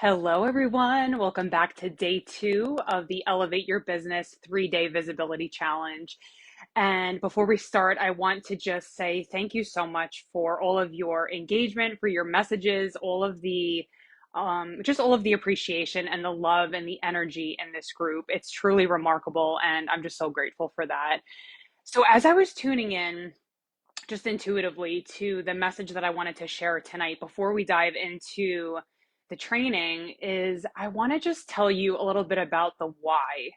Hello, everyone. Welcome back to day 2 of the Elevate Your Business 3-day Visibility Challenge. And before we start, I want to just say thank you so much for all of your engagement, for your messages, just all of the appreciation and the love and the energy in this group. It's truly remarkable, and I'm just so grateful for that. So as I was tuning in, just intuitively to the message that I wanted to share tonight before we dive into the training is I want to just tell you a little bit about the why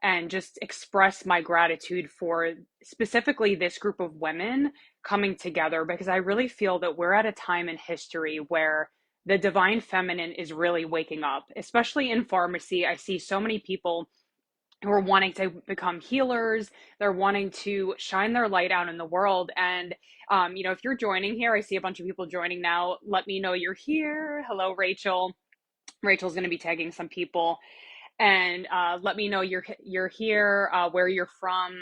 and just express my gratitude for specifically this group of women coming together because I really feel that we're at a time in history where the divine feminine is really waking up, especially in pharmacy. I see so many people who are wanting to become healers. They're wanting to shine their light out in the world. And, if you're joining here, I see a bunch of people joining now. Let me know you're here. Hello, Rachel. Rachel's going to be tagging some people. And let me know you're here, where you're from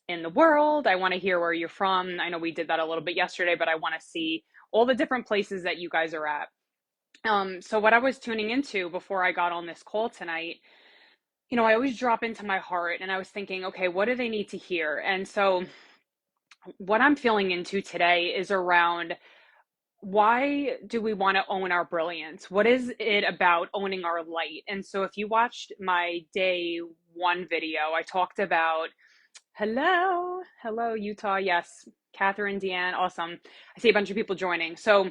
in the world. I want to hear where you're from. I know we did that a little bit yesterday, but I want to see all the different places that you guys are at. So what I was tuning into before I got on this call tonight, I always drop into my heart and I was thinking, okay, what do they need to hear? And so what I'm feeling into today is around why do we want to own our brilliance? What is it about owning our light? And so if you watched my day 1 video, I talked about, hello, Utah. Yes, Catherine, Deanne, awesome. I see a bunch of people joining. So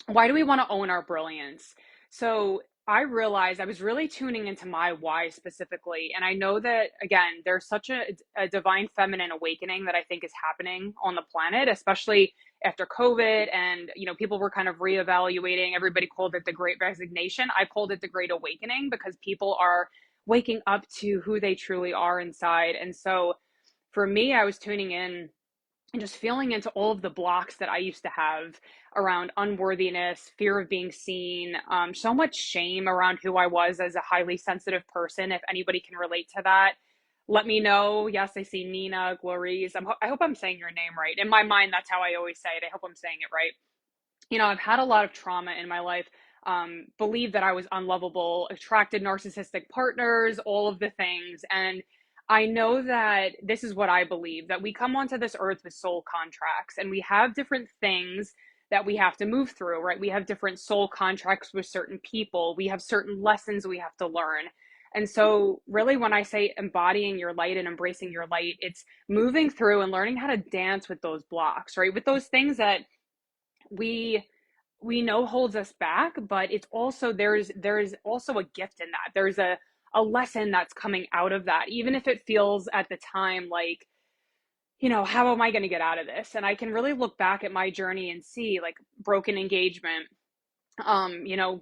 why do we want to own our brilliance? So I realized I was really tuning into my why specifically. And I know that, again, there's such a divine feminine awakening that I think is happening on the planet, especially after COVID. And, people were kind of reevaluating. Everybody called it the Great Resignation. I called it the Great Awakening because people are waking up to who they truly are inside. And so for me, I was tuning in and just feeling into all of the blocks that I used to have around unworthiness, fear of being seen, so much shame around who I was as a highly sensitive person. If anybody can relate to that, let me know. Yes, I see Nina, Glorice. I hope I'm saying your name right. In my mind, that's how I always say it. I hope I'm saying it right. I've had a lot of trauma in my life. Believed that I was unlovable, attracted narcissistic partners, all of the things. And I know that this is what I believe, that we come onto this earth with soul contracts and we have different things that we have to move through, right? We have different soul contracts with certain people. We have certain lessons we have to learn. And so really when I say embodying your light and embracing your light, it's moving through and learning how to dance with those blocks, right? With those things that we know holds us back, but it's also there's also a gift in that. There's a lesson that's coming out of that, even if it feels at the time like, how am I going to get out of this? And I can really look back at my journey and see like broken engagement,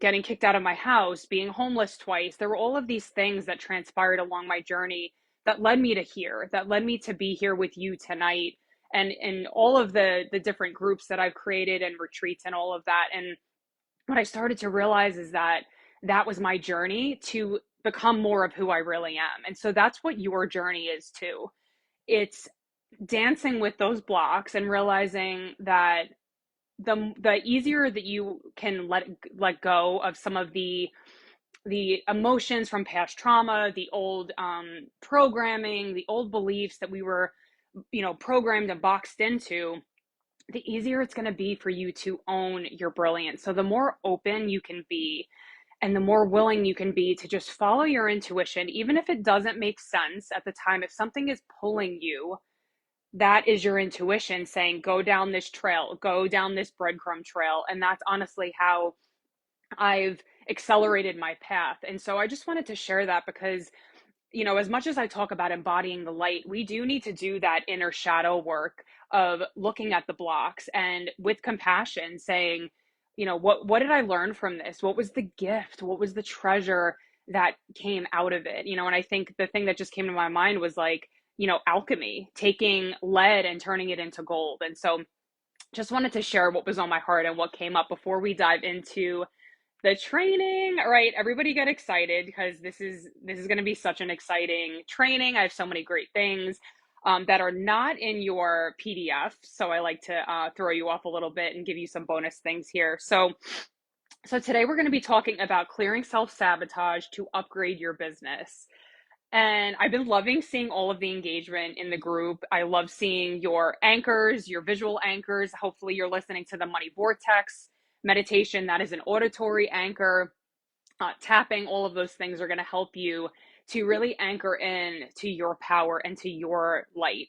getting kicked out of my house, being homeless twice. There were all of these things that transpired along my journey that led me to here, that led me to be here with you tonight, and all of the different groups that I've created and retreats and all of that. And what I started to realize is that that was my journey to become more of who I really am. And so that's what your journey is too. It's dancing with those blocks and realizing that the easier that you can let go of some of the emotions from past trauma, the old programming, the old beliefs that we were programmed and boxed into, the easier it's going to be for you to own your brilliance. So the more open you can be and the more willing you can be to just follow your intuition, even if it doesn't make sense at the time, if something is pulling you, that is your intuition saying, go down this trail, go down this breadcrumb trail. And that's honestly how I've accelerated my path. And so I just wanted to share that because, as much as I talk about embodying the light, we do need to do that inner shadow work of looking at the blocks and with compassion saying, what did I learn from this? What was the gift? What was the treasure that came out of it? And I think the thing that just came to my mind was like, alchemy, taking lead and turning it into gold. And so just wanted to share what was on my heart and what came up before we dive into the training. All right, everybody get excited because this is going to be such an exciting training. I have so many great things that are not in your PDF. So I like to throw you off a little bit and give you some bonus things here. So So today we're going to be talking about clearing self-sabotage to upgrade your business. And I've been loving seeing all of the engagement in the group. I love seeing your anchors, your visual anchors. Hopefully you're listening to the Money Vortex meditation. That is an auditory anchor. Tapping, all of those things are going to help you to really anchor in to your power and to your light.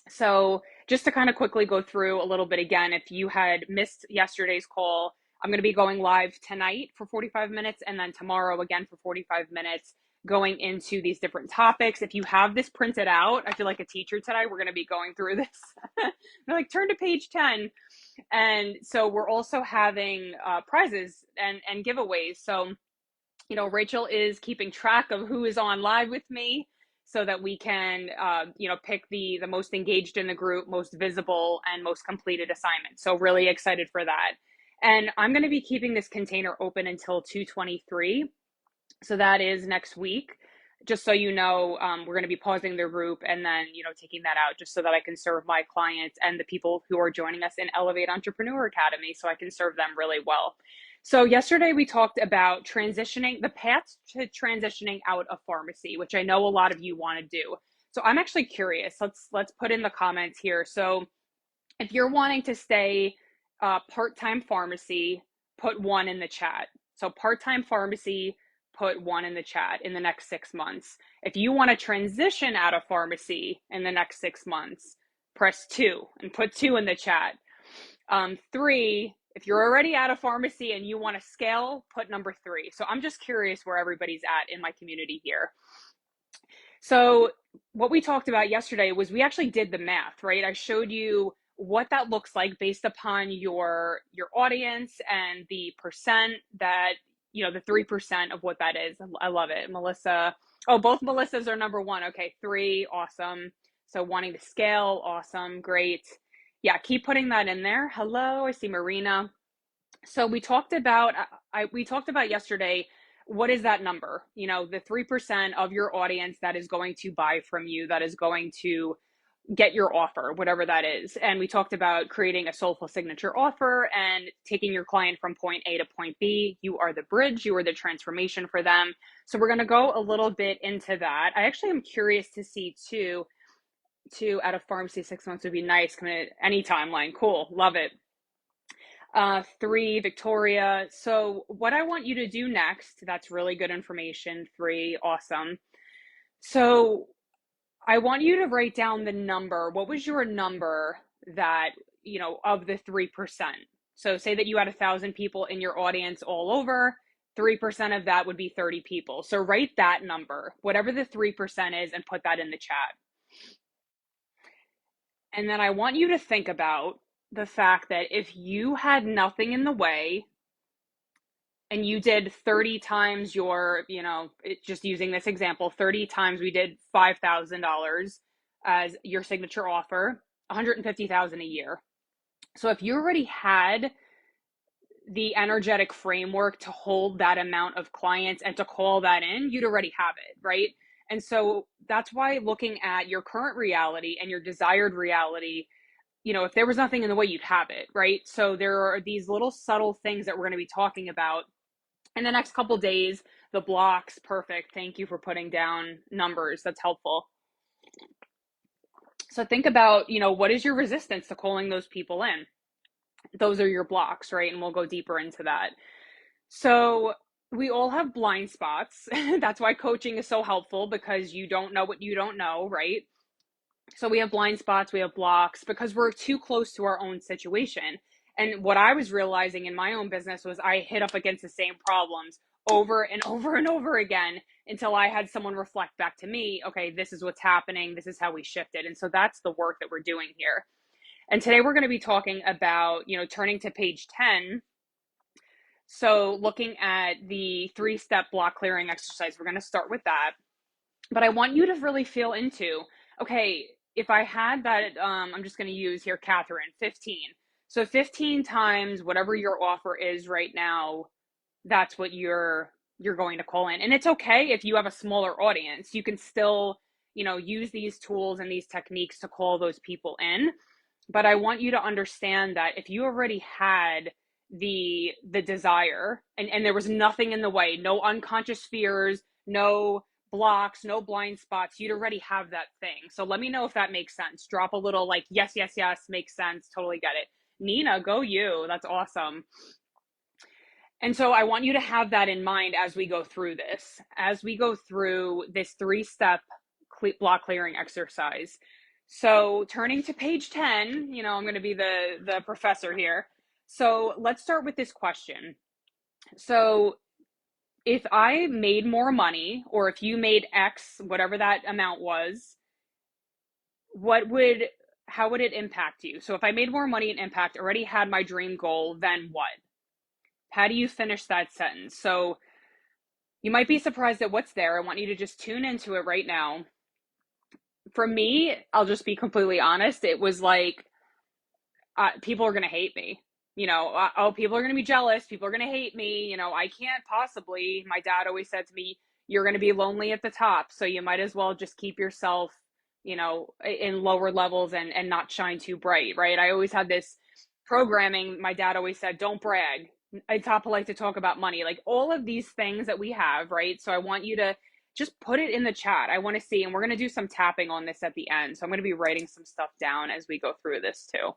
So just to kind of quickly go through a little bit again, if you had missed yesterday's call, I'm going to be going live tonight for 45 minutes and then tomorrow again for 45 minutes going into these different topics. If you have this printed out, I feel like a teacher today, we're going to be going through this. They're like, turn to page 10. And so we're also having prizes and giveaways. So Rachel is keeping track of who is on live with me so that we can, pick the most engaged in the group, most visible, and most completed assignment. So really excited for that. And I'm going to be keeping this container open until 2/23. So that is next week. Just so you know, we're going to be pausing the group and then, taking that out just so that I can serve my clients and the people who are joining us in Elevate Entrepreneur Academy so I can serve them really well. So yesterday we talked about the path to transitioning out of pharmacy, which I know a lot of you want to do. So I'm actually curious. Let's put in the comments here. So if you're wanting to stay part-time pharmacy, put 1 in the chat. So part-time pharmacy, put 1 in the chat in the next 6 months. If you want to transition out of pharmacy in the next 6 months, press 2 and put 2 in the chat. 3, if you're already out of pharmacy and you want to scale, put number 3. So I'm just curious where everybody's at in my community here. So what we talked about yesterday was we actually did the math, right? I showed you what that looks like based upon your audience and the percent that, the 3% of what that is. I love it. Melissa. Oh, both Melissas are number 1. Okay, 3, awesome. So wanting to scale, awesome, great. Yeah, keep putting that in there. Hello, I see Marina. So we talked about yesterday, what is that number? The 3% of your audience that is going to buy from you, that is going to get your offer, whatever that is. And we talked about creating a soulful signature offer and taking your client from point A to point B. You are the bridge, you are the transformation for them. So we're going to go a little bit into that. I actually am curious to see two out of pharmacy 6 months would be nice. Come in any timeline. Cool. Love it. 3, Victoria. So what I want you to do next, that's really good information. 3, awesome. So I want you to write down the number. What was your number that, of the 3%? So say that you had 1,000 people in your audience all over, 3% of that would be 30 people. So write that number, whatever the 3% is, and put that in the chat. And then I want you to think about the fact that if you had nothing in the way and you did 30 times your, just using this example, 30 times we did $5,000 as your signature offer, 150,000 a year. So if you already had the energetic framework to hold that amount of clients and to call that in, you'd already have it, right? And so that's why looking at your current reality and your desired reality, if there was nothing in the way, you'd have it, right? So there are these little subtle things that we're going to be talking about in the next couple days. The blocks, perfect. Thank you for putting down numbers. That's helpful. So think about, what is your resistance to calling those people in? Those are your blocks, right? And we'll go deeper into that. So we all have blind spots. That's why coaching is so helpful, because you don't know what you don't know, right? So we have blind spots, we have blocks because we're too close to our own situation. And what I was realizing in my own business was I hit up against the same problems over and over and over again until I had someone reflect back to me, okay, this is what's happening. This is how we shifted. And so that's the work that we're doing here. And today we're going to be talking about, turning to page 10. So looking at the 3-step block clearing exercise, we're going to start with that. But I want you to really feel into, okay, if I had that, I'm just going to use here, Catherine, 15. So 15 times whatever your offer is right now, that's what you're going to call in. And it's okay if you have a smaller audience. You can still, use these tools and these techniques to call those people in. But I want you to understand that if you already had the desire, and there was nothing in the way, no unconscious fears, no blocks, no blind spots. You'd already have that thing. So let me know if that makes sense. Drop a little like yes, yes, yes, makes sense, totally get it. Nina, go you. That's awesome. And so I want you to have that in mind as we go through this, as we go through this 3-step block clearing exercise. So turning to page 10, I'm going to be the professor here. So let's start with this question. So if I made more money, or if you made X, whatever that amount was, how would it impact you? So if I made more money and impact, already had my dream goal, then what? How do you finish that sentence? So you might be surprised at what's there. I want you to just tune into it right now. For me, I'll just be completely honest. It was like, people are going to hate me. People are going to be jealous. People are going to hate me. I can't possibly. My dad always said to me, you're going to be lonely at the top. So you might as well just keep yourself, in lower levels and not shine too bright, right? I always had this programming. My dad always said, don't brag. It's not polite to talk about money. Like all of these things that we have, right? So I want you to just put it in the chat. I want to see, and we're going to do some tapping on this at the end. So I'm going to be writing some stuff down as we go through this too.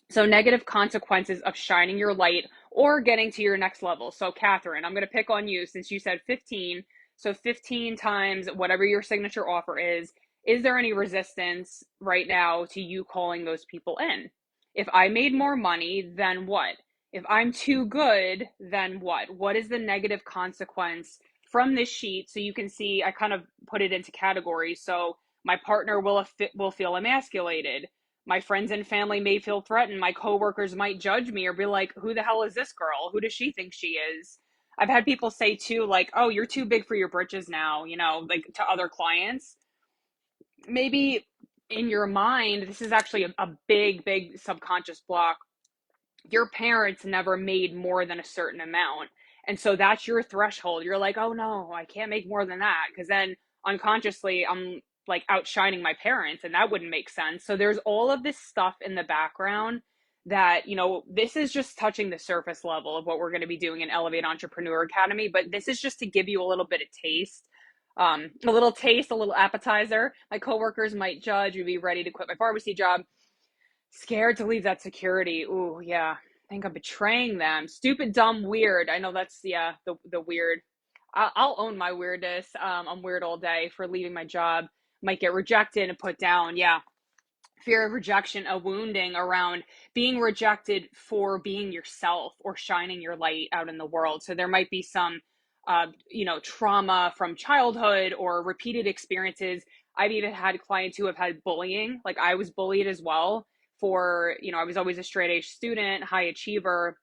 So negative consequences of shining your light or getting to your next level. So Catherine, I'm going to pick on you since you said 15. So 15 times whatever your signature offer is there any resistance right now to you calling those people in? If I made more money, then what? If I'm too good, then what? What is the negative consequence from this sheet? So you can see, I kind of put it into categories. So my partner will feel emasculated. My friends and family may feel threatened. My coworkers might judge me or be like, who the hell is this girl? Who does she think she is? I've had people say too, like, oh, you're too big for your britches now, like to other clients. Maybe in your mind, this is actually a big, big subconscious block. Your parents never made more than a certain amount. And so that's your threshold. You're like, oh no, I can't make more than that. Because then unconsciously, I'm like outshining my parents, and that wouldn't make sense. So there's all of this stuff in the background that, this is just touching the surface level of what we're going to be doing in Elevate Entrepreneur Academy. But this is just to give you a little bit of taste. A little taste, a little appetizer. My coworkers might judge me, be ready to quit my pharmacy job. Scared to leave that security. Ooh, yeah. I think I'm betraying them. Stupid, dumb, weird. I know that's, yeah, the weird. I'll own my weirdness. I'm weird all day for leaving my job. Might get rejected and put down. Yeah. Fear of rejection, a wounding around being rejected for being yourself or shining your light out in the world. So there might be some, trauma from childhood or repeated experiences. I've even had clients who have had bullying. Like I was bullied as well for, I was always a straight A student, high achiever.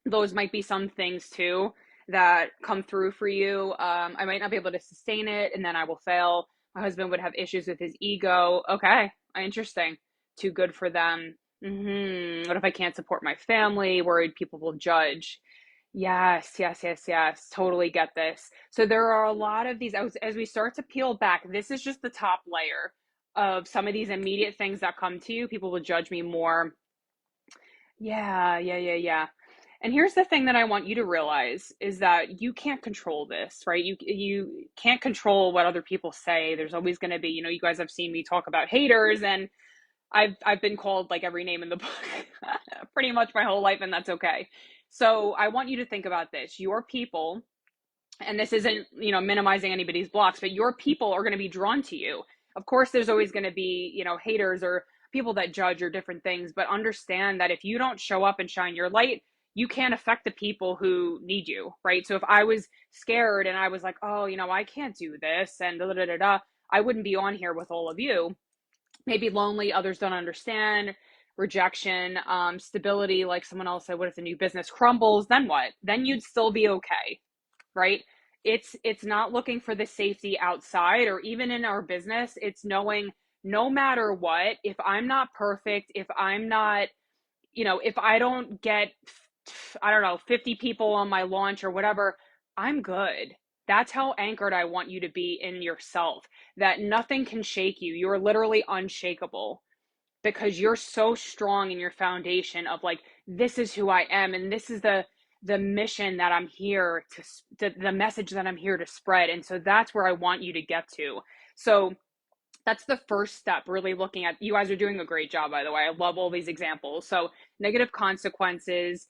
Those might be some things too that come through for you. I might not be able to sustain it and then I will fail. My husband would have issues with his ego. Okay, interesting. Too good for them. What if I can't support my family? Worried people will judge. Yes, yes, yes, yes. Totally get this. So there are a lot of these, as we start to peel back, this is just the top layer of some of these immediate things that come to you. People will judge me more. Yeah, yeah, yeah, yeah. And here's the thing that I want you to realize is that you can't control this, right? You can't control what other people say. There's always going to be, you guys have seen me talk about haters, and I've been called like every name in the book pretty much my whole life, and that's okay. So I want you to think about this. Your people, and this isn't, minimizing anybody's blocks, but your people are going to be drawn to you. Of course, there's always going to be, haters or people that judge or different things, but understand that if you don't show up and shine your light, you can't affect the people who need you, right? So if I was scared and I was like, oh, I can't do this and da da da da, I wouldn't be on here with all of you. Maybe lonely, others don't understand, rejection, stability, like someone else said, what if the new business crumbles? Then what? Then you'd still be okay, right? It's not looking for the safety outside or even in our business. It's knowing no matter what, if I'm not perfect, if I'm not, if I don't get, I don't know, 50 people on my launch or whatever, I'm good. That's how anchored I want you to be in yourself, that nothing can shake you. You're literally unshakable because you're so strong in your foundation of like this is who I am, and this is the mission that I'm here the message that I'm here to spread. And so that's where I want you to get to. So that's the first step, really looking at, you guys are doing a great job, by the way. I love all these examples. So negative consequences.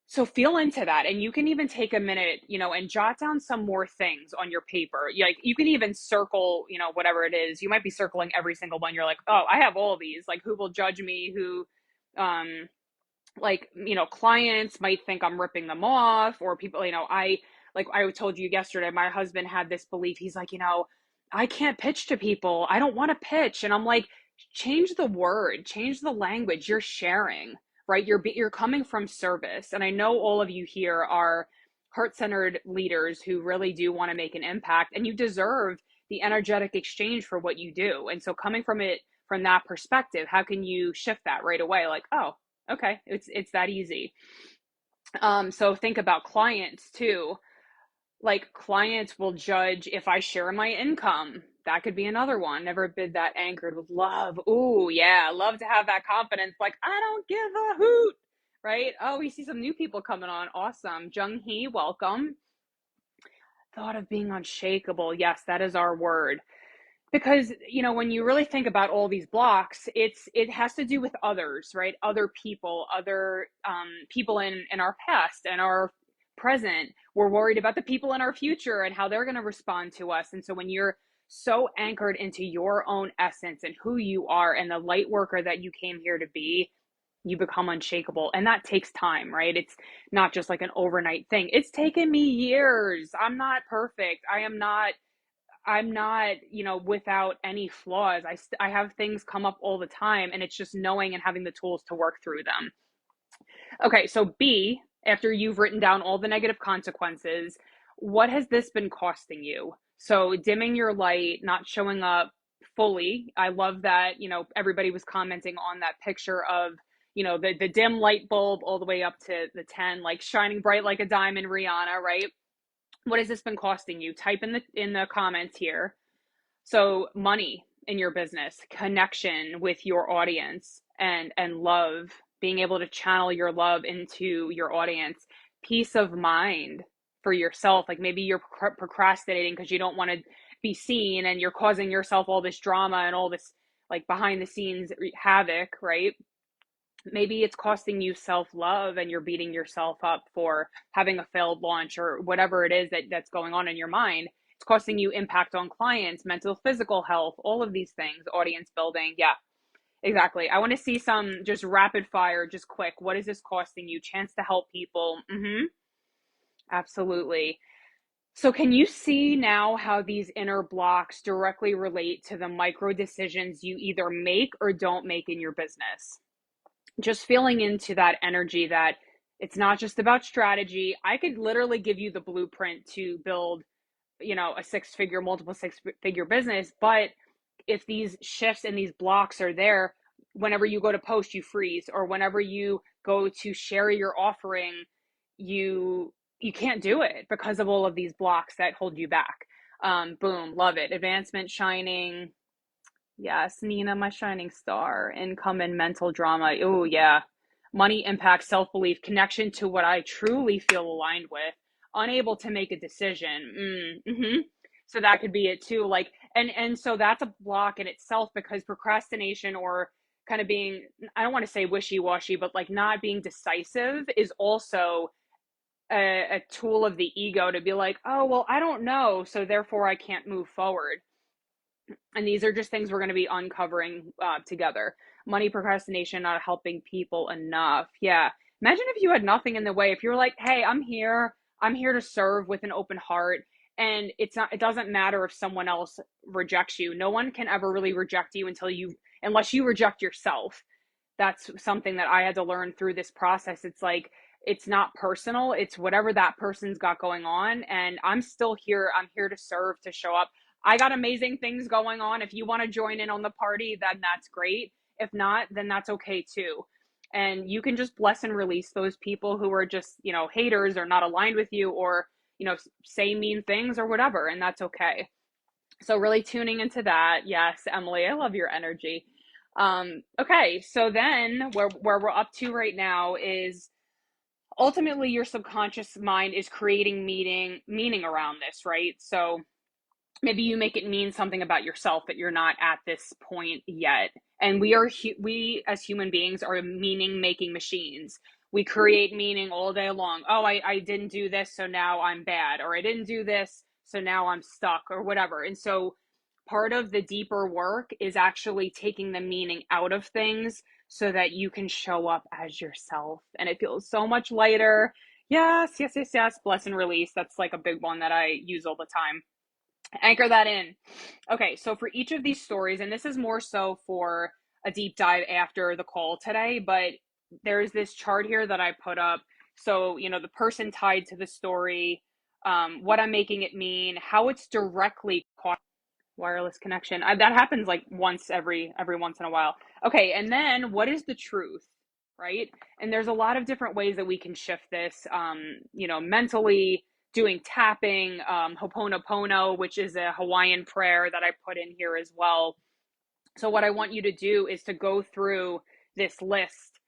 So feel into that. And you can even take a minute, and jot down some more things on your paper. Like you can even circle, whatever it is. You might be circling every single one. You're like, oh, I have all these. Like, who will judge me? Who, like, clients might think I'm ripping them off, or people, like I told you yesterday, my husband had this belief. He's like, I can't pitch to people. I don't want to pitch. And I'm like, change the word, change the language. You're sharing, right? You're coming from service. And I know all of you here are heart-centered leaders who really do want to make an impact, and you deserve the energetic exchange for what you do. And so coming from that perspective, how can you shift that right away? Like, oh, okay, it's that easy. So think about clients too. Like, clients will judge if I share my income. That could be another one. Never been that anchored with love. Ooh, yeah, love to have that confidence. Like, I don't give a hoot, right? Oh, we see some new people coming on. Awesome. Jung Hee, welcome. Thought of being unshakable. Yes, that is our word. Because when you really think about all these blocks, it has to do with others, right? Other people, other people in our past and our present. We're worried about the people in our future and how they're going to respond to us. And so when you're so anchored into your own essence and who you are and the light worker that you came here to be, you become unshakable. And that takes time, right? It's not just like an overnight thing. It's taken me years. I'm not perfect. I'm not, without any flaws. I have things come up all the time, and it's just knowing and having the tools to work through them. Okay, so B, after you've written down all the negative consequences, what has this been costing you? So dimming your light, not showing up fully. I love that, everybody was commenting on that picture of, the dim light bulb all the way up to the 10, like shining bright like a diamond, Rihanna, right? What has this been costing you? Type in the comments here. So money in your business, connection with your audience, and love, being able to channel your love into your audience, peace of mind for yourself. Like maybe you're procrastinating because you don't want to be seen, and you're causing yourself all this drama and all this like behind the scenes havoc, right? Maybe it's costing you self-love, and you're beating yourself up for having a failed launch or whatever it is that's going on in your mind. It's costing you impact on clients, mental, physical health, all of these things, audience building. Yeah, exactly. I want to see some just rapid fire, just quick. What is this costing you? Chance to help people. Absolutely. So can you see now how these inner blocks directly relate to the micro decisions you either make or don't make in your business? Just feeling into that energy that it's not just about strategy. I could literally give you the blueprint to build, a multiple six figure business. But if these shifts and these blocks are there, whenever you go to post, you freeze, or whenever you go to share your offering, you can't do it because of all of these blocks that hold you back. Boom, love it. Advancement, shining. Yes, Nina, my shining star. Income and mental drama. Oh, yeah. Money, impact, self-belief, connection to what I truly feel aligned with, unable to make a decision. So that could be it too. Like, and so that's a block in itself, because procrastination, or kind of being, I don't want to say wishy-washy, but like not being decisive, is also a tool of the ego to be like, oh, well, I don't know, so therefore I can't move forward. And these are just things we're going to be uncovering together. Money, procrastination, not helping people enough. Yeah. Imagine if you had nothing in the way. If you were like, hey, I'm here to serve with an open heart. And it doesn't matter if someone else rejects you. No one can ever really reject you unless you reject yourself. That's something that I had to learn through this process. It's like, it's not personal. It's whatever that person's got going on. And I'm still here. I'm here to serve, to show up. I got amazing things going on. If you want to join in on the party, then that's great. If not, then that's okay too. And you can just bless and release those people who are just, haters or not aligned with you, or, say mean things or whatever. And that's okay. So really tuning into that. Yes, Emily, I love your energy. Okay, so then where we're up to right now is ultimately your subconscious mind is creating meaning around this, right? So maybe you make it mean something about yourself that you're not at this point yet. And we as human beings are meaning making machines. We create meaning all day long. Oh, I didn't do this, so now I'm bad, or I didn't do this, so now I'm stuck, or whatever. And so part of the deeper work is actually taking the meaning out of things so that you can show up as yourself, and it feels so much lighter. Yes, yes, yes, yes. Bless and release. That's like a big one that I use all the time. Anchor that in. Okay, so for each of these stories, and this is more so for a deep dive after the call today, but there's this chart here that I put up. So, the person tied to the story, what I'm making it mean, how it's directly caught wireless connection. That happens like once every once in a while. Okay, and then what is the truth, right? And there's a lot of different ways that we can shift this, mentally, doing tapping, Ho'oponopono, which is a Hawaiian prayer that I put in here as well. So what I want you to do is to go through this list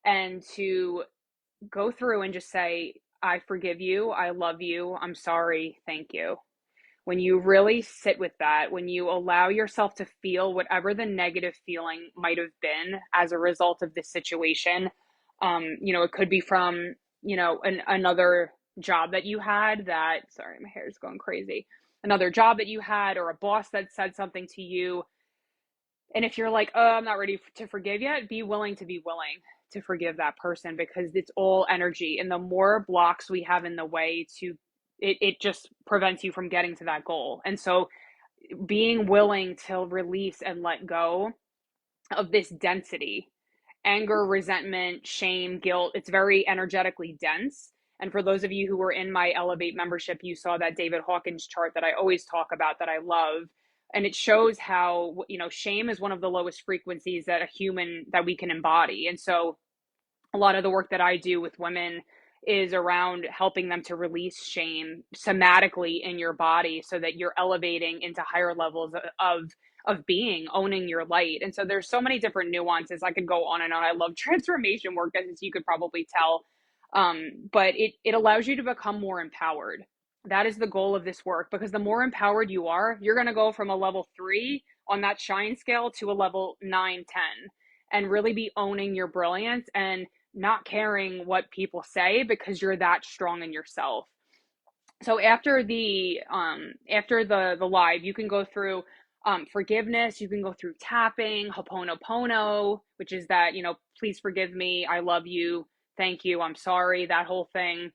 and to go through and just say, I forgive you, I love you, I'm sorry, thank you. When you really sit with that, when you allow yourself to feel whatever the negative feeling might have been as a result of this situation, it could be from, another job that you had that, sorry, my hair is going crazy, another job that you had, or a boss that said something to you. And if you're like, oh, I'm not ready to forgive yet, be willing to forgive that person, because it's all energy. And the more blocks we have in the way it just prevents you from getting to that goal. And so being willing to release and let go of this density, anger, resentment, shame, guilt, it's very energetically dense. And for those of you who were in my Elevate membership, you saw that David Hawkins chart that I always talk about that I love. And it shows how, shame is one of the lowest frequencies that we can embody. And so a lot of the work that I do with women is around helping them to release shame somatically in your body so that you're elevating into higher levels of being, owning your light. And so there's so many different nuances. I could go on and on. I love transformation work, as you could probably tell. But it allows you to become more empowered. That is the goal of this work, because the more empowered you are, you're going to go from a level 3 on that shine scale to a level 9, 10, and really be owning your brilliance and not caring what people say, because you're that strong in yourself. So after the live, you can go through forgiveness, you can go through tapping, Ho'oponopono, which is that, please forgive me, I love you, thank you, I'm sorry, that whole thing.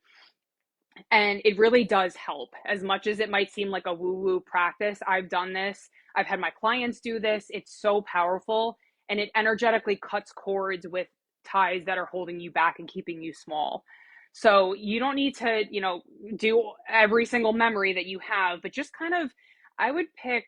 And it really does help. As much as it might seem like a woo-woo practice, I've done this. I've had my clients do this. It's so powerful, and it energetically cuts cords with ties that are holding you back and keeping you small. So you don't need to, do every single memory that you have, but just kind of, I would pick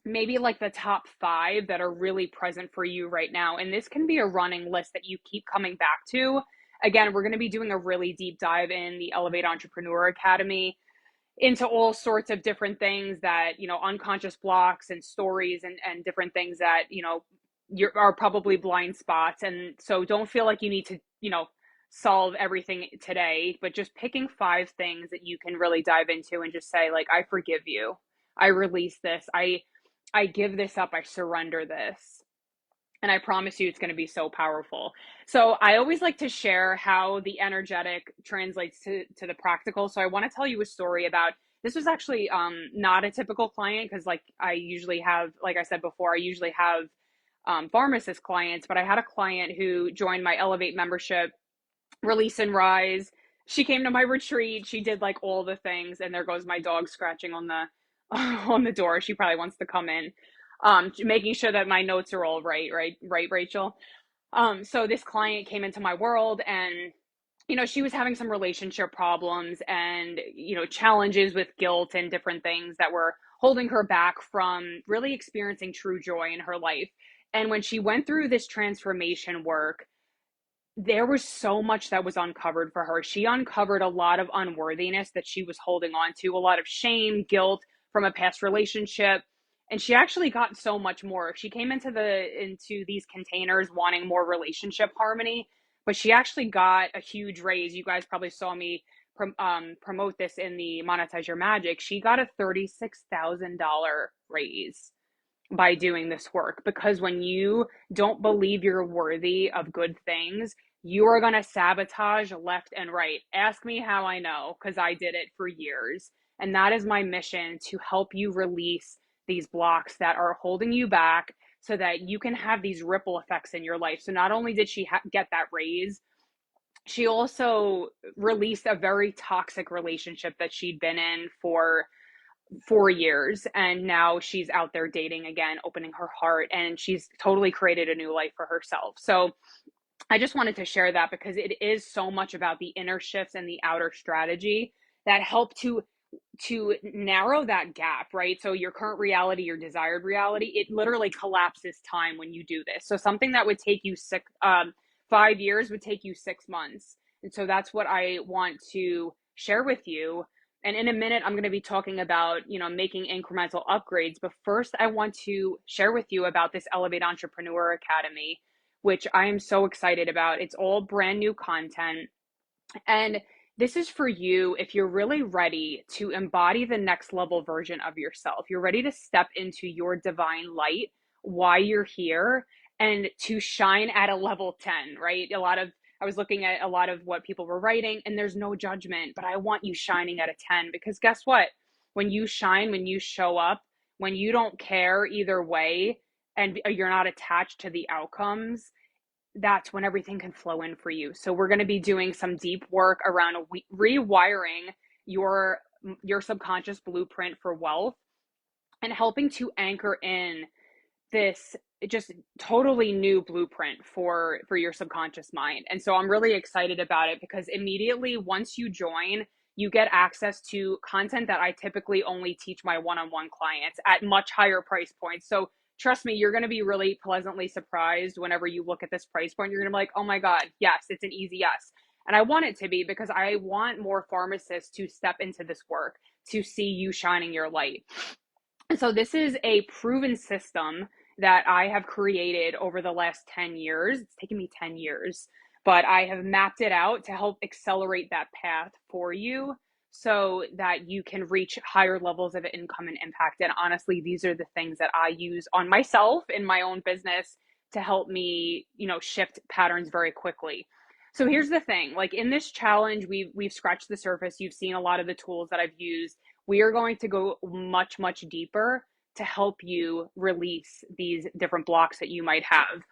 maybe like the top 5 that are really present for you right now. And this can be a running list that you keep coming back to. Again, we're going to be doing a really deep dive in the Elevate Entrepreneur Academy into all sorts of different things that, unconscious blocks and stories and different things that, are probably blind spots. And so don't feel like you need to, solve everything today, but just picking 5 things that you can really dive into and just say, like, I forgive you. I release this. I give this up. I surrender this. And I promise you, it's going to be so powerful. So I always like to share how the energetic translates to the practical. So I want to tell you a story about, this was actually not a typical client, because like I said before, I usually have pharmacist clients, but I had a client who joined my Elevate membership, Release and Rise. She came to my retreat. She did like all the things, and there goes my dog scratching on the on the door. She probably wants to come in. Making sure that my notes are all right, Rachel. So this client came into my world, and she was having some relationship problems and challenges with guilt and different things that were holding her back from really experiencing true joy in her life. And when she went through this transformation work, there was so much that was uncovered for her. She uncovered a lot of unworthiness that she was holding on to, a lot of shame, guilt from a past relationship. And she actually got so much more. She came into these containers wanting more relationship harmony, but she actually got a huge raise. You guys probably saw me promote this in the Monetize Your Magic. She got a $36,000 raise by doing this work, because when you don't believe you're worthy of good things, you are going to sabotage left and right. Ask me how I know, because I did it for years. And that is my mission, to help you release these blocks that are holding you back so that you can have these ripple effects in your life. So not only did she get that raise, she also released a very toxic relationship that she'd been in for 4 years, and now she's out there dating again, opening her heart, and she's totally created a new life for herself. So I just wanted to share that, because it is so much about the inner shifts and the outer strategy that help to narrow that gap, right? So your current reality, your desired reality, it literally collapses time when you do this. So something that would take you 5 years would take you 6 months. And so that's what I want to share with you. And in a minute, I'm going to be talking about, making incremental upgrades. But first, I want to share with you about this Elevate Entrepreneur Academy, which I am so excited about. It's all brand new content. And this is for you if you're really ready to embody the next level version of yourself. You're ready to step into your divine light, why you're here, and to shine at a level 10, right? I was looking at a lot of what people were writing, and there's no judgment, but I want you shining at a 10, because guess what? When you shine, when you show up, when you don't care either way, and you're not attached to the outcomes, that's when everything can flow in for you. So we're going to be doing some deep work around rewiring your subconscious blueprint for wealth, and helping to anchor in this just totally new blueprint for your subconscious mind. And so I'm really excited about it, because immediately once you join, you get access to content that I typically only teach my one-on-one clients at much higher price points. So trust me, you're going to be really pleasantly surprised whenever you look at this price point. You're going to be like, oh my God, yes, it's an easy yes. And I want it to be, because I want more pharmacists to step into this work, to see you shining your light. And so this is a proven system that I have created over the last 10 years. It's taken me 10 years, but I have mapped it out to help accelerate that path for you, so that you can reach higher levels of income and impact. And honestly, these are the things that I use on myself in my own business to help me, shift patterns very quickly. So here's the thing, like in this challenge, we've scratched the surface. You've seen a lot of the tools that I've used. We are going to go much, much deeper to help you release these different blocks that you might have.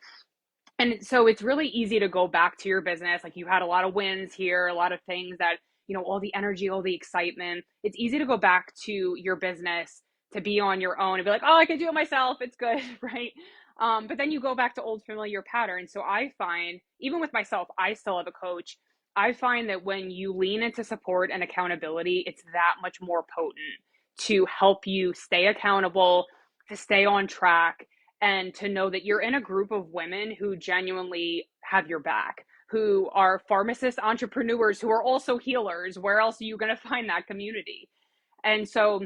And so it's really easy to go back to your business. Like, you had a lot of wins here, a lot of things that, all the energy, all the excitement. It's easy to go back to your business, to be on your own and be like, oh, I can do it myself. It's good, right? But then you go back to old familiar patterns. So I find, even with myself, I still have a coach. I find that when you lean into support and accountability, it's that much more potent to help you stay accountable, to stay on track, and to know that you're in a group of women who genuinely have your back, who are pharmacist entrepreneurs, who are also healers. Where else are you going to find that community? And so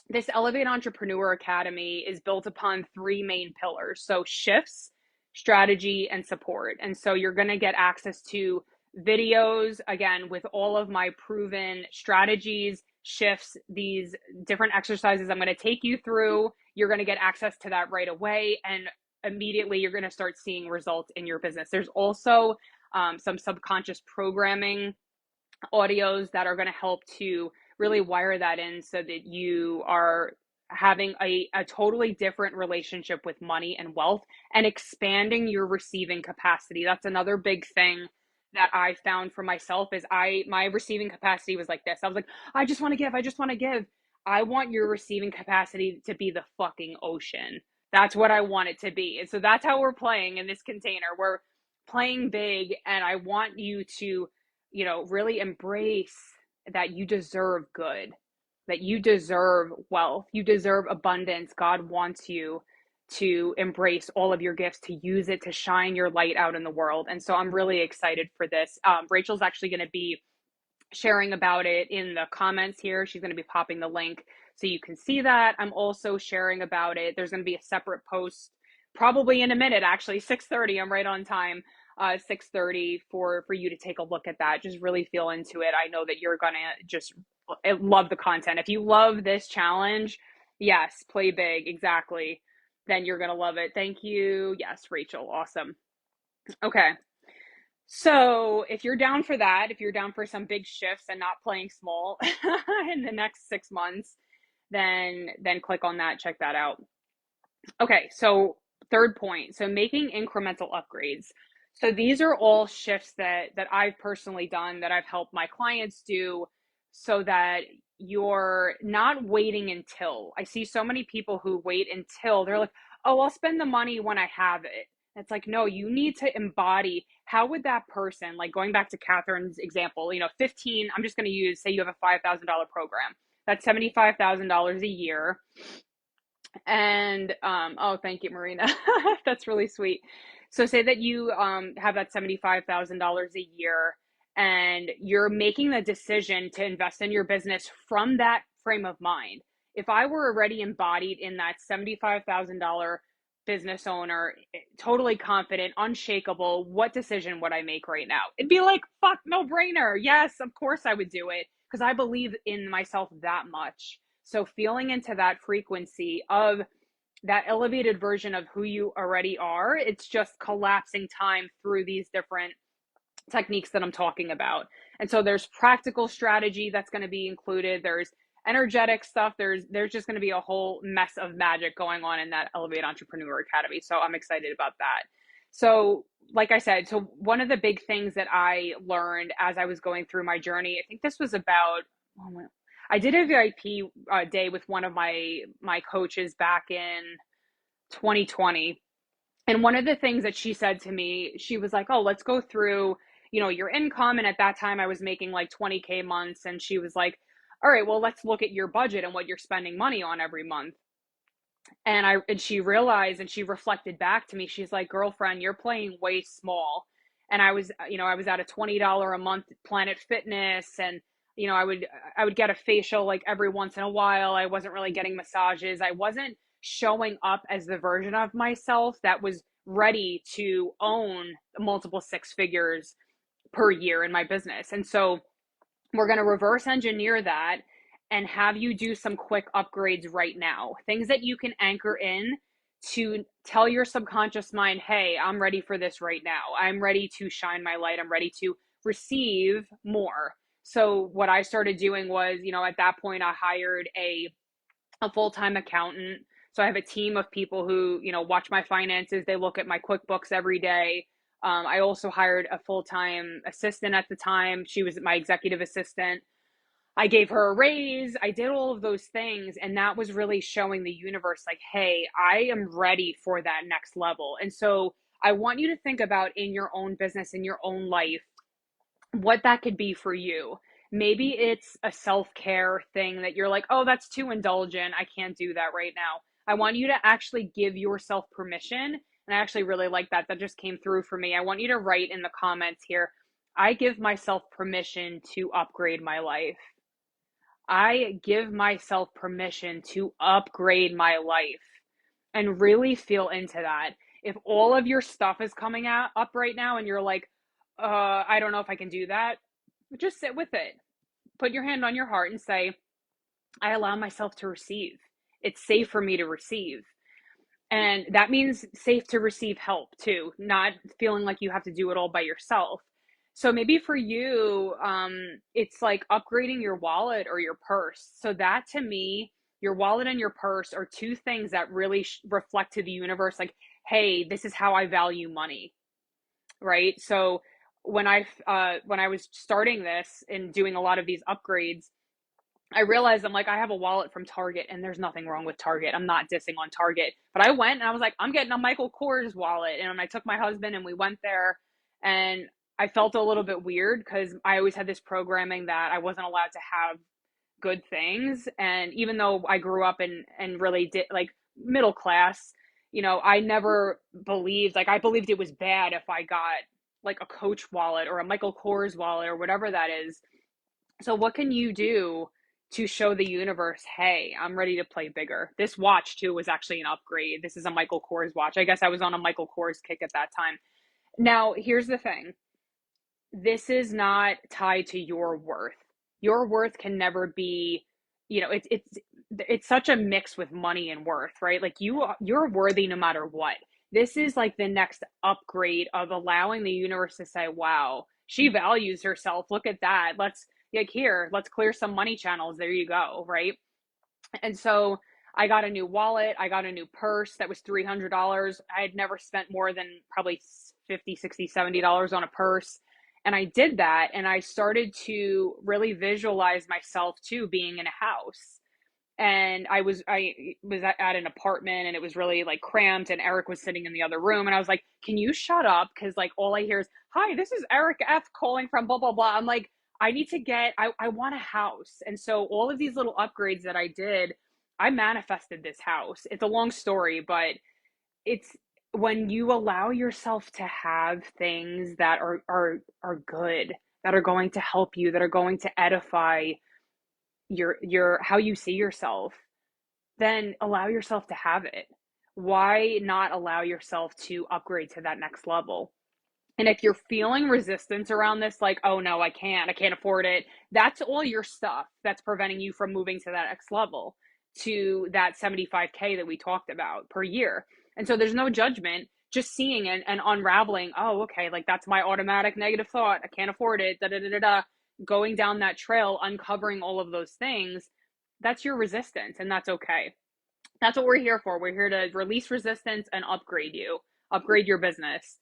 this Elevate Entrepreneur Academy is built upon three main pillars. So shifts, strategy, and support. And so you're going to get access to videos, again, with all of my proven strategies, shifts, these different exercises I'm going to take you through. You're going to get access to that right away. And immediately you're going to start seeing results in your business. There's also some subconscious programming audios that are going to help to really wire that in, so that you are having a totally different relationship with money and wealth, and expanding your receiving capacity. That's another big thing that I found for myself, is my receiving capacity was like this. I was like, I just want to give. I just want to give. I want your receiving capacity to be the fucking ocean. That's what I want it to be. And so that's how we're playing in this container. We're playing big, and I want you to, really embrace that you deserve good, that you deserve wealth, you deserve abundance. God wants you to embrace all of your gifts, to use it to shine your light out in the world. And so I'm really excited for this. Rachel's actually going to be sharing about it in the comments here. She's going to be popping the link so you can see that. I'm also sharing about it. There's going to be a separate post probably in a minute, actually 6:30. I'm right on time. 6:30 for you to take a look at that. Just really feel into it. I know that you're going to just love the content. If you love this challenge, yes, play big. Exactly. Then you're going to love it. Thank you. Yes, Rachel. Awesome. Okay. So if you're down for that, if you're down for some big shifts and not playing small in the next 6 months, then click on that, check that out. Okay, so third point, so making incremental upgrades. So these are all shifts that I've personally done, that I've helped my clients do, so that you're not waiting until. I see so many people who wait until they're like, oh, I'll spend the money when I have it. It's like, no, you need to embody. How would that person, like going back to Catherine's example, 15, I'm just going to use, say you have a $5,000 program. That's $75,000 a year. And oh, thank you, Marina. That's really sweet. So say that you have that $75,000 a year, and you're making the decision to invest in your business from that frame of mind. If I were already embodied in that $75,000 business owner, totally confident, unshakable, what decision would I make right now? It'd be like, fuck, no brainer. Yes, of course I would do it, because I believe in myself that much. So feeling into that frequency of that elevated version of who you already are, it's just collapsing time through these different techniques that I'm talking about. And so there's practical strategy that's going to be included. There's energetic stuff. There's just going to be a whole mess of magic going on in that Elevate Entrepreneur Academy. So I'm excited about that. So like I said, so one of the big things that I learned as I was going through my journey, I think this was about, I did a VIP day with one of my coaches back in 2020. And one of the things that she said to me, she was like, oh, let's go through, your income. And at that time I was making like 20K months. And she was like, all right, well, let's look at your budget and what you're spending money on every month. And she realized, and she reflected back to me, she's like, girlfriend, you're playing way small. And I was at a $20 a month Planet Fitness, and I would get a facial like every once in a while. I wasn't really getting massages. I wasn't showing up as the version of myself that was ready to own multiple six figures per year in my business. And so we're going to reverse engineer that and have you do some quick upgrades right now. Things that you can anchor in to tell your subconscious mind, hey, I'm ready for this right now. I'm ready to shine my light. I'm ready to receive more. So what I started doing was, at that point I hired a full-time accountant. So I have a team of people who, watch my finances. They look at my QuickBooks every day. I also hired a full-time assistant at the time. She was my executive assistant. I gave her a raise. I did all of those things. And that was really showing the universe like, hey, I am ready for that next level. And so I want you to think about in your own business, in your own life, what that could be for you. Maybe it's a self-care thing that you're like, oh, that's too indulgent. I can't do that right now. I want you to actually give yourself permission. And I actually really like that. That just came through for me. I want you to write in the comments here, I give myself permission to upgrade my life. I give myself permission to upgrade my life, and really feel into that. If all of your stuff is coming up right now and you're like, I don't know if I can do that, just sit with it. Put your hand on your heart and say, I allow myself to receive. It's safe for me to receive. And that means safe to receive help too, not feeling like you have to do it all by yourself. So maybe for you, it's like upgrading your wallet or your purse. So that to me, your wallet and your purse are two things that really reflect to the universe like, hey, this is how I value money, right? So when I was starting this and doing a lot of these upgrades, I realized I'm like, I have a wallet from Target, and there's nothing wrong with Target. I'm not dissing on Target, but I went and I was like, I'm getting a Michael Kors wallet. And I took my husband and we went there, and I felt a little bit weird because I always had this programming that I wasn't allowed to have good things. And even though I grew up and really did like middle class, I never believed, like I believed it was bad if I got like a Coach wallet or a Michael Kors wallet or whatever that is. So what can you do to show the universe, hey, I'm ready to play bigger? This watch too was actually an upgrade. This is a Michael Kors watch. I guess I was on a Michael Kors kick at that time. Now, here's the thing. This is not tied to your worth. Your worth can never be, it's such a mix with money and worth, right? Like you're worthy no matter what. This is like the next upgrade of allowing the universe to say, wow, she values herself. Look at that. Let's clear some money channels. There you go, right? And so I got a new wallet. I got a new purse that was $300. I had never spent more than probably 50, 60, $70 on a purse. And I did that. And I started to really visualize myself too being in a house. And I was at an apartment and it was really like cramped and Eric was sitting in the other room and I was like, can you shut up? Because like all I hear is, hi, this is Eric F calling from blah blah blah. I'm like, I want a house. And so all of these little upgrades that I did, I manifested this house. It's a long story, but it's when you allow yourself to have things that are good, that are going to help you, that are going to edify your how you see yourself, then allow yourself to have it. Why not allow yourself to upgrade to that next level? And if you're feeling resistance around this, like, oh no, I can't afford it, that's all your stuff that's preventing you from moving to that next level, to that 75K that we talked about per year. And so there's no judgment, just seeing and unraveling, oh, okay, like that's my automatic negative thought. I can't afford it, da da da da da. Going down that trail, uncovering all of those things, that's your resistance, and that's okay. That's what we're here for. We're here to release resistance and upgrade your business.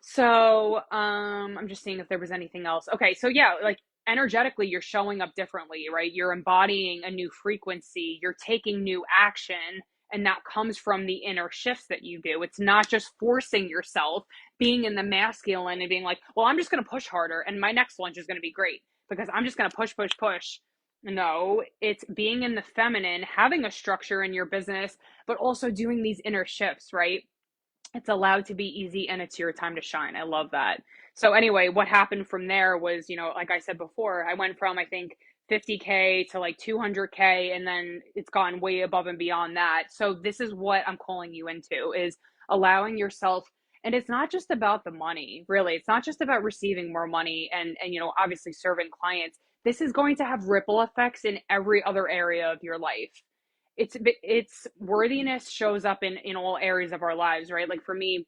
So, I'm just seeing if there was anything else. Okay, so yeah, like energetically, you're showing up differently, right? You're embodying a new frequency, you're taking new action, and that comes from the inner shifts that you do. It's not just forcing yourself, being in the masculine and being like, well, I'm just going to push harder and my next lunch is going to be great because I'm just going to push, push, push. No, it's being in the feminine, having a structure in your business, but also doing these inner shifts, right? It's allowed to be easy and it's your time to shine. I love that. So anyway, what happened from there was, like I said before, I went from I think 50K to like 200K and then it's gone way above and beyond that. So this is what I'm calling you into, is allowing yourself, and it's not just about the money, really. It's not just about receiving more money and obviously serving clients. This is going to have ripple effects in every other area of your life. It's worthiness shows up in all areas of our lives, right? Like for me,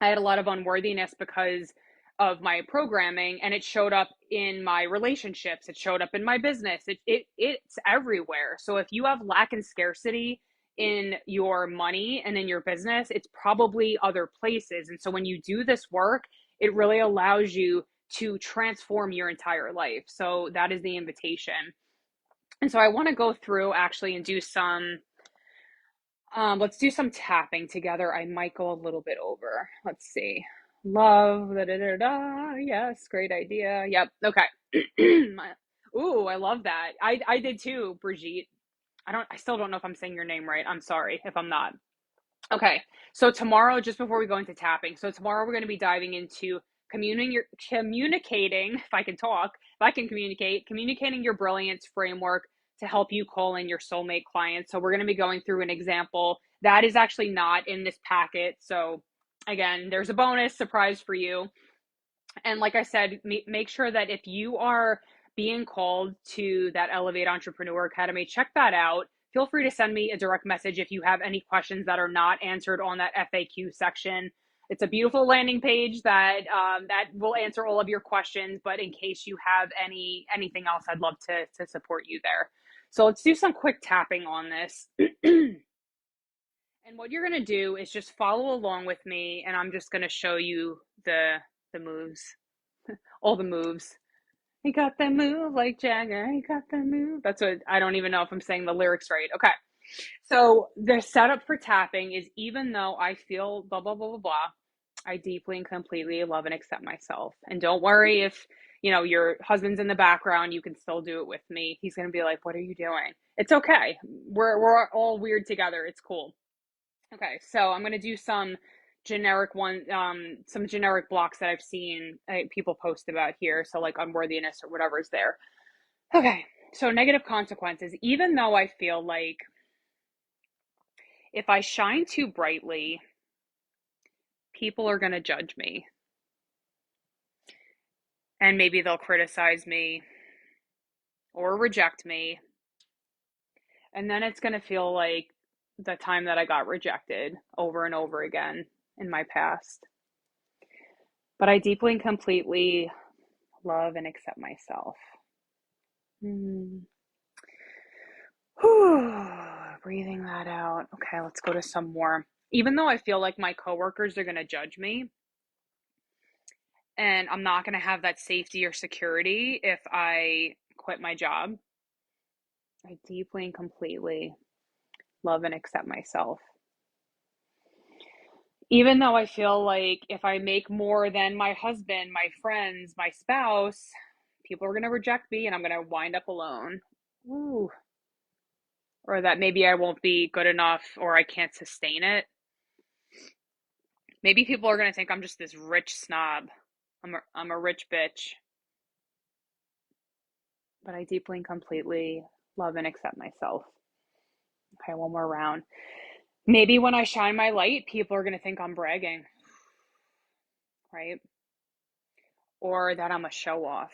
I had a lot of unworthiness because of my programming, and it showed up in my relationships, it showed up in my business, it's everywhere. So if you have lack and scarcity in your money and in your business, it's probably other places. And so when you do this work, it really allows you to transform your entire life. So that is the invitation. And so I want to go through actually and do some, let's do some tapping together. I might go a little bit over. Let's see. Love, da da da da. Yes, great idea. Yep. Okay. Ooh, I love that. I did too, Brigitte. I still don't know if I'm saying your name right. I'm sorry if I'm not. Okay, so tomorrow, just before we go into tapping, so tomorrow we're going to be diving into communicating, if I can talk, if I can communicating your brilliance framework to help you call in your soulmate clients. So we're going to be going through an example that is actually not in this packet. So again, there's a bonus surprise for you. And like I said, make sure that if you are being called to that Elevate Entrepreneur Academy, check that out. Feel free to send me a direct message if you have any questions that are not answered on that FAQ section. It's a beautiful landing page that will answer all of your questions. But in case you have anything else, I'd love to support you there. So let's do some quick tapping on this. And what you're going to do is just follow along with me, and I'm just going to show you the moves, all the moves. He got that move like Jagger. He got that move. That's what, I don't even know if I'm saying the lyrics right. Okay. So the setup for tapping is, even though I feel blah, blah, blah, blah, blah, I deeply and completely love and accept myself. And don't worry if, your husband's in the background, you can still do it with me. He's going to be like, what are you doing? It's okay. We're all weird together. It's cool. Okay, so I'm gonna do some generic blocks that I've seen people post about here. So like unworthiness or whatever is there. Okay, so negative consequences. Even though I feel like if I shine too brightly, people are going to judge me and maybe they'll criticize me or reject me. And then it's going to feel like the time that I got rejected over and over again in my past. But I deeply and completely love and accept myself. Mm. Whew. Breathing that out. Okay, let's go to some more. Even though I feel like my coworkers are going to judge me and I'm not going to have that safety or security if I quit my job, I deeply and completely love and accept myself. Even though I feel like if I make more than my husband, my friends, my spouse, people are going to reject me and I'm going to wind up alone. Ooh. Or that maybe I won't be good enough or I can't sustain it. Maybe people are going to think I'm just this rich snob. I'm a rich bitch. But I deeply and completely love and accept myself. Okay, one more round. Maybe when I shine my light, people are going to think I'm bragging, right? Or that I'm a show off.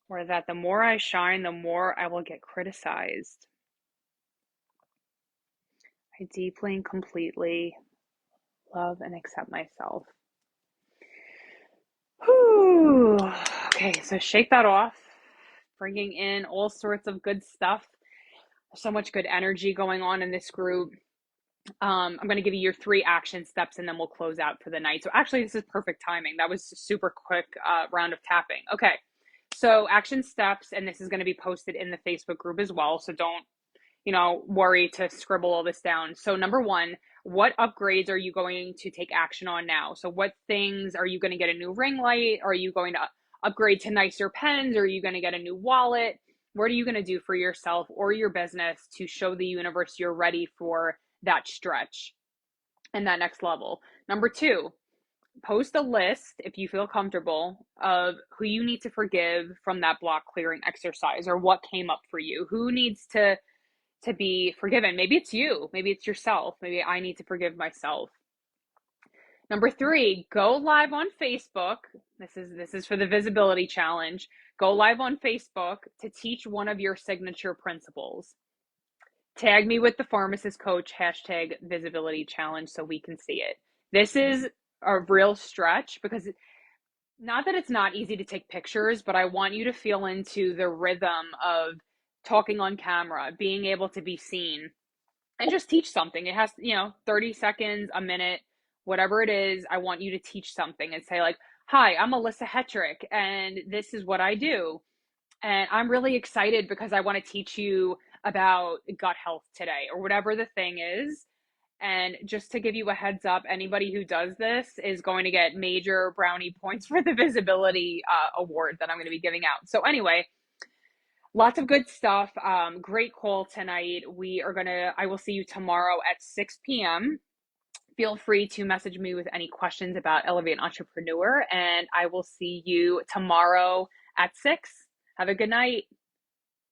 Or that the more I shine, the more I will get criticized. I deeply and completely love and accept myself. Whew. Okay, so shake that off, bringing in all sorts of good stuff. There's so much good energy going on in this group. I'm going to give you your 3 action steps and then we'll close out for the night. So actually, this is perfect timing. That was a super quick round of tapping. Okay, so action steps, and this is going to be posted in the Facebook group as well. So don't worry to scribble all this down. So number 1, what upgrades are you going to take action on now? So what things are you going to get? A new ring light? Are you going to upgrade to nicer pens? Are you going to get a new wallet? What are you going to do for yourself or your business to show the universe you're ready for that stretch and that next level? Number 2, post a list, if you feel comfortable, of who you need to forgive from that block clearing exercise, or what came up for you. Who needs to be forgiven? Maybe it's you, maybe it's yourself, maybe I need to forgive myself. Number 3, go live on Facebook. This is for the visibility challenge. Go live on Facebook to teach one of your signature principles. Tag me with the pharmacist coach #visibility challenge so we can see it. This is a real stretch because not that it's not easy to take pictures, but I want you to feel into the rhythm of talking on camera, being able to be seen, and just teach something. It has, 30 seconds, a minute, whatever it is. I want you to teach something and say like, hi, I'm Alyssa Hetrick and this is what I do. And I'm really excited because I want to teach you about gut health today, or whatever the thing is. And just to give you a heads up, anybody who does this is going to get major brownie points for the visibility award that I'm going to be giving out. So anyway, lots of good stuff. Great call tonight. I will see you tomorrow at 6 p.m. Feel free to message me with any questions about Elevate Entrepreneur, and I will see you tomorrow at 6. Have a good night.